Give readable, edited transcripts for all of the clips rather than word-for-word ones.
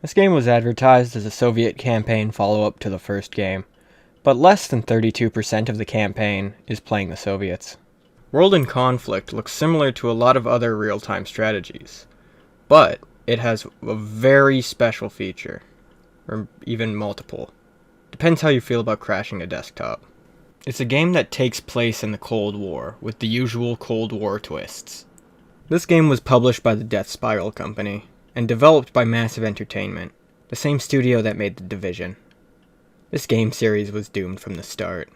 This game was advertised as a Soviet campaign follow-up to the first game, but less than 32% of the campaign is playing the Soviets. World in Conflict looks similar to a lot of other real-time strategies, but it has a very special feature, or even multiple. Depends how you feel about crashing a desktop. It's a game that takes place in the Cold War, with the usual Cold War twists. This game was published by the Death Spiral company, and developed by Massive Entertainment, the same studio that made The Division. This game series was doomed from the start.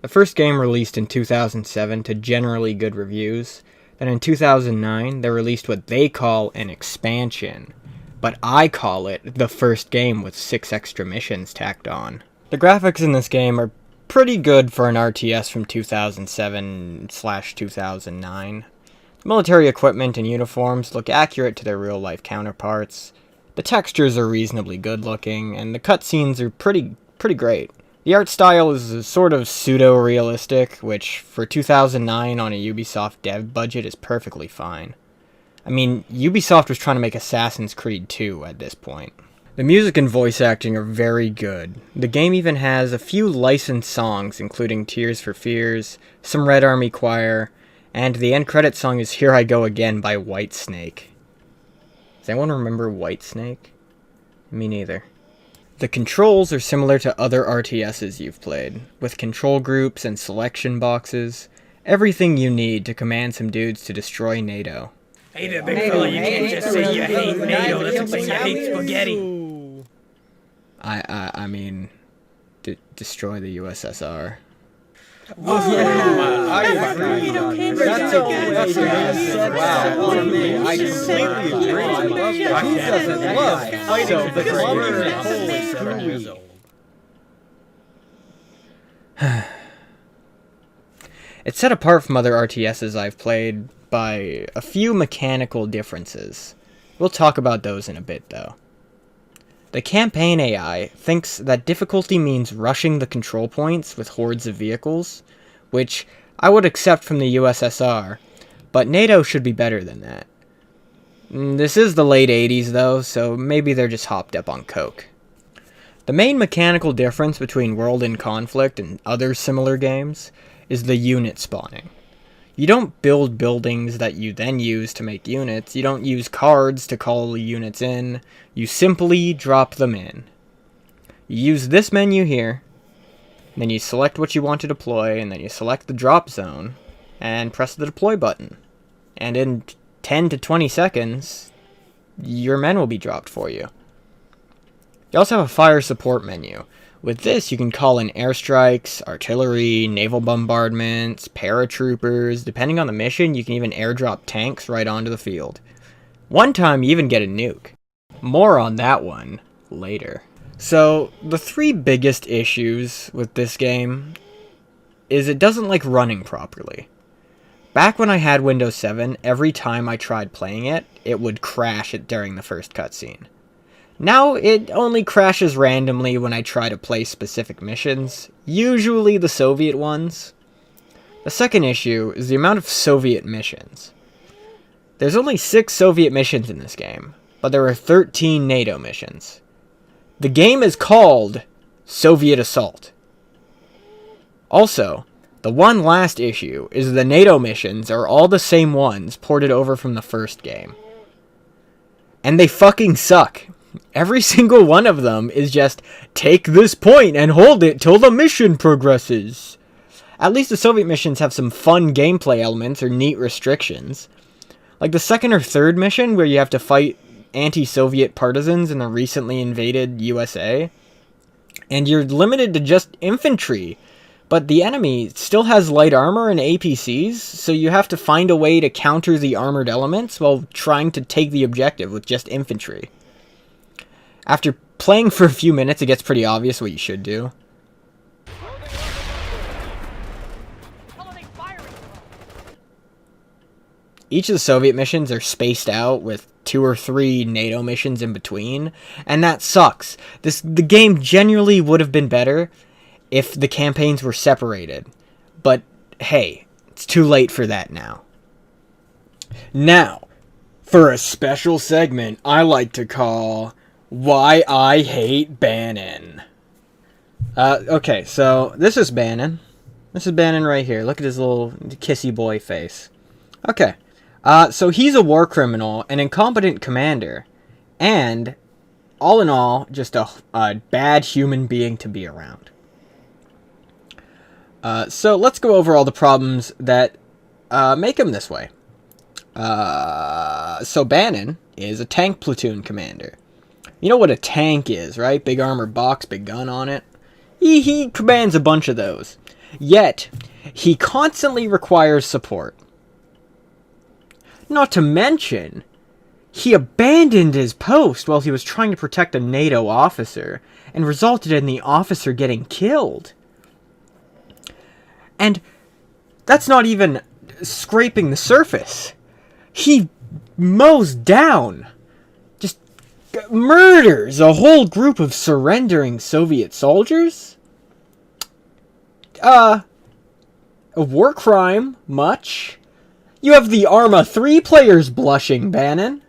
The first game released in 2007 to generally good reviews, then in 2009 they released what they call an expansion, but I call it the first game with 6 extra missions tacked on. The graphics in this game are pretty good for an RTS from 2007/2009. Military equipment and uniforms look accurate to their real-life counterparts. The textures are reasonably good-looking, and the cutscenes are pretty great. The art style is sort of pseudo-realistic, which for 2009 on a Ubisoft dev budget is perfectly fine. I mean, Ubisoft was trying to make Assassin's Creed 2 at this point. The music and voice acting are very good. The game even has a few licensed songs, including Tears for Fears, some Red Army Choir, and the end credit song is Here I Go Again by Whitesnake. Does anyone remember Whitesnake? Me neither. The controls are similar to other RTSs you've played, with control groups and selection boxes, everything you need to command some dudes to destroy NATO. Hey there, big fella, you can't just say you hate NATO, that doesn't mean you hate spaghetti. I mean, destroy the USSR. I agree. That's so wow. I completely agree. Who doesn't love fighting the communists? It's set apart from other RTSs I've played by a few mechanical differences. We'll talk about those in a bit, though. The campaign AI thinks that difficulty means rushing the control points with hordes of vehicles, which I would accept from the USSR, but NATO should be better than that. This is the late 80s though, so maybe they're just hopped up on coke. The main mechanical difference between World in Conflict and other similar games is the unit spawning. You don't build buildings that you then use to make units. You don't use cards to call the units in. You simply drop them in. You use this menu here, then you select what you want to deploy, and then you select the drop zone, and press the deploy button. And in 10 to 20 seconds, your men will be dropped for you. You also have a fire support menu. With this, you can call in airstrikes, artillery, naval bombardments, paratroopers. Depending on the mission, you can even airdrop tanks right onto the field. One time, you even get a nuke. More on that one later. So, the 3 biggest issues with this game is it doesn't like running properly. Back when I had Windows 7, every time I tried playing it, it would crash it during the first cutscene. Now, it only crashes randomly when I try to play specific missions, usually the Soviet ones. The second issue is the amount of Soviet missions. There's only 6 Soviet missions in this game, but there are 13 NATO missions. The game is called Soviet Assault. Also, the one last issue is the NATO missions are all the same ones ported over from the first game. And they fucking suck. Every single one of them is just, take this point and hold it till the mission progresses. At least the Soviet missions have some fun gameplay elements or neat restrictions. Like the second or third mission where you have to fight anti-Soviet partisans in the recently invaded USA. And you're limited to just infantry. But the enemy still has light armor and APCs, so you have to find a way to counter the armored elements while trying to take the objective with just infantry. After playing for a few minutes, it gets pretty obvious what you should do. Each of the Soviet missions are spaced out with 2 or 3 NATO missions in between, and that sucks. The game genuinely would have been better if the campaigns were separated, but hey, it's too late for that now. Now, for a special segment I like to call Why I hate Bannon. Okay, so this is Bannon. This is Bannon right here. Look at his little kissy boy face. Okay. So he's a war criminal, an incompetent commander, and, all in all, just a bad human being to be around. So let's go over all the problems that make him this way. So Bannon is a tank platoon commander. You know what a tank is, right? Big armored box, big gun on it. He commands a bunch of those. Yet, he constantly requires support. Not to mention, he abandoned his post while he was trying to protect a NATO officer, and resulted in the officer getting killed. And that's not even scraping the surface. He mows down, just murders a whole group of surrendering Soviet soldiers. A war crime, much. You have the Arma 3 players blushing, Bannon.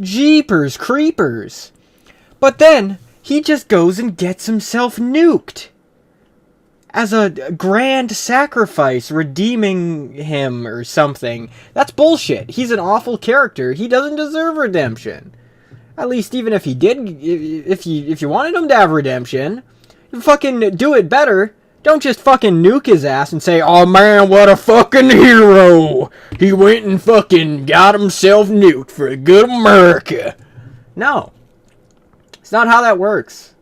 Jeepers creepers. But then, he just goes and gets himself nuked. As a grand sacrifice, redeeming him or something. That's bullshit. He's an awful character. He doesn't deserve redemption. At least even if he did, if you wanted him to have redemption, you fucking do it better. Don't just fucking nuke his ass and say, "Oh man, what a fucking hero! He went and fucking got himself nuked for the good America." No. It's not how that works.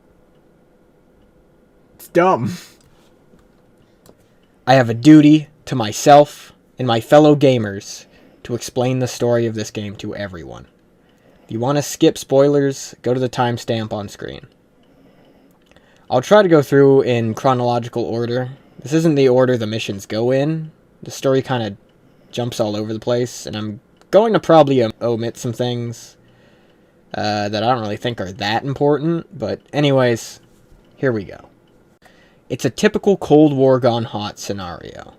It's dumb. I have a duty to myself and my fellow gamers to explain the story of this game to everyone. If you want to skip spoilers, go to the timestamp on screen. I'll try to go through in chronological order. This isn't the order the missions go in. The story kind of jumps all over the place, and I'm going to probably omit some things that I don't really think are that important. But anyways, here we go. It's a typical Cold War gone hot scenario.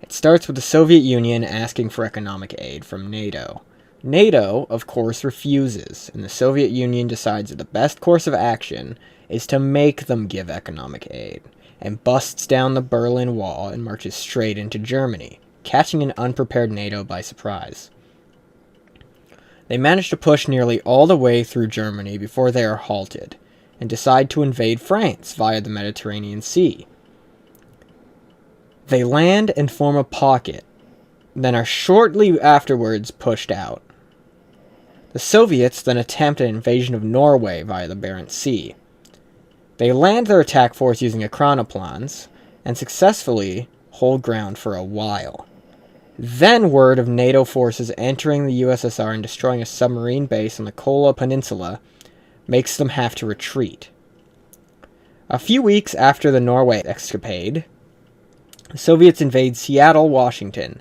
It starts with the Soviet Union asking for economic aid from NATO. NATO, of course, refuses, and the Soviet Union decides that the best course of action is to make them give economic aid, and busts down the Berlin Wall and marches straight into Germany, catching an unprepared NATO by surprise. They manage to push nearly all the way through Germany before they are halted, and decide to invade France via the Mediterranean Sea. They land and form a pocket, then are shortly afterwards pushed out. The Soviets then attempt an invasion of Norway via the Barents Sea. They land their attack force using chronoplans, and successfully hold ground for a while. Then word of NATO forces entering the USSR and destroying a submarine base on the Kola Peninsula makes them have to retreat. A few weeks after the Norway escapade, the Soviets invade Seattle, Washington,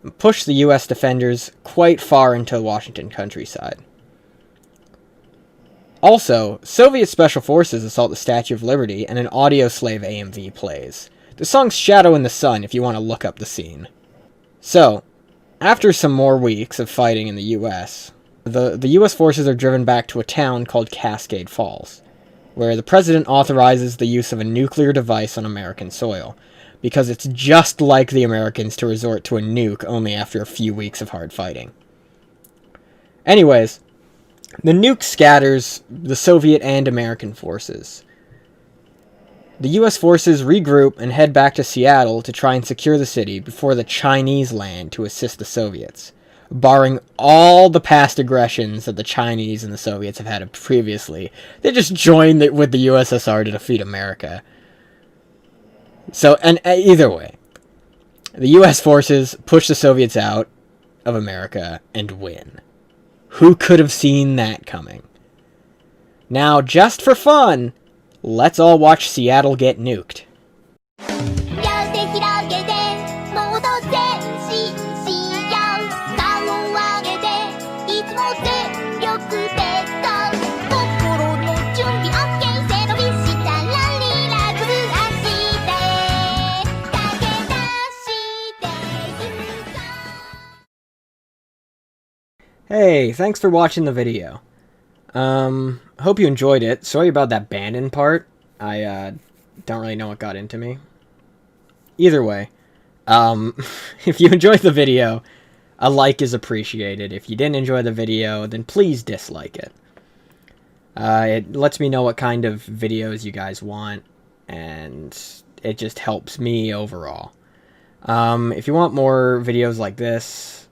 and push the US defenders quite far into the Washington countryside. Also, Soviet Special Forces assault the Statue of Liberty, and an Audio Slave AMV plays. The song's Shadow in the Sun if you want to look up the scene. So, after some more weeks of fighting in the US, the US forces are driven back to a town called Cascade Falls, where the president authorizes the use of a nuclear device on American soil, because it's just like the Americans to resort to a nuke only after a few weeks of hard fighting. Anyways, the nuke scatters the Soviet and American forces. The US forces regroup and head back to Seattle to try and secure the city before the Chinese land to assist the Soviets, barring all the past aggressions that the Chinese and the Soviets have had previously. They just joined with the USSR to defeat America. So, and either way, the US forces push the Soviets out of America and win. Who could have seen that coming? Now, just for fun, let's all watch Seattle get nuked. Hey, thanks for watching the video. Hope you enjoyed it. Sorry about that Bandon part. I don't really know what got into me. Either way, if you enjoyed the video, a like is appreciated. If you didn't enjoy the video, then please dislike it. It lets me know what kind of videos you guys want, and it just helps me overall. If you want more videos like this,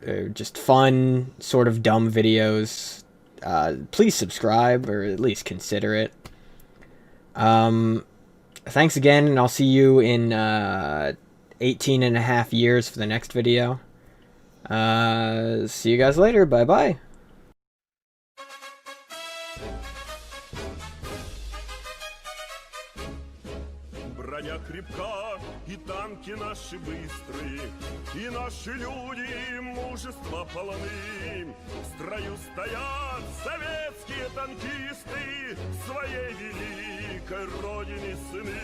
or just fun, sort of dumb videos, please subscribe, or at least consider it. Thanks again, and I'll see you in 18.5 years for the next video. See you guys later. Bye-bye. Броня крепка, и танки наши быстрые, и наши люди мужества полны. В строю стоят советские танкисты, своей великой родине сыны.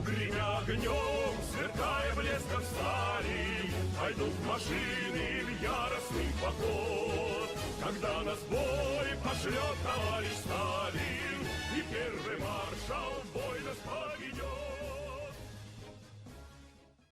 Гремя огнем, сверкая блеском стали, пойдут машины в яростный поход. Когда нас бой пошлет товарищ Сталин,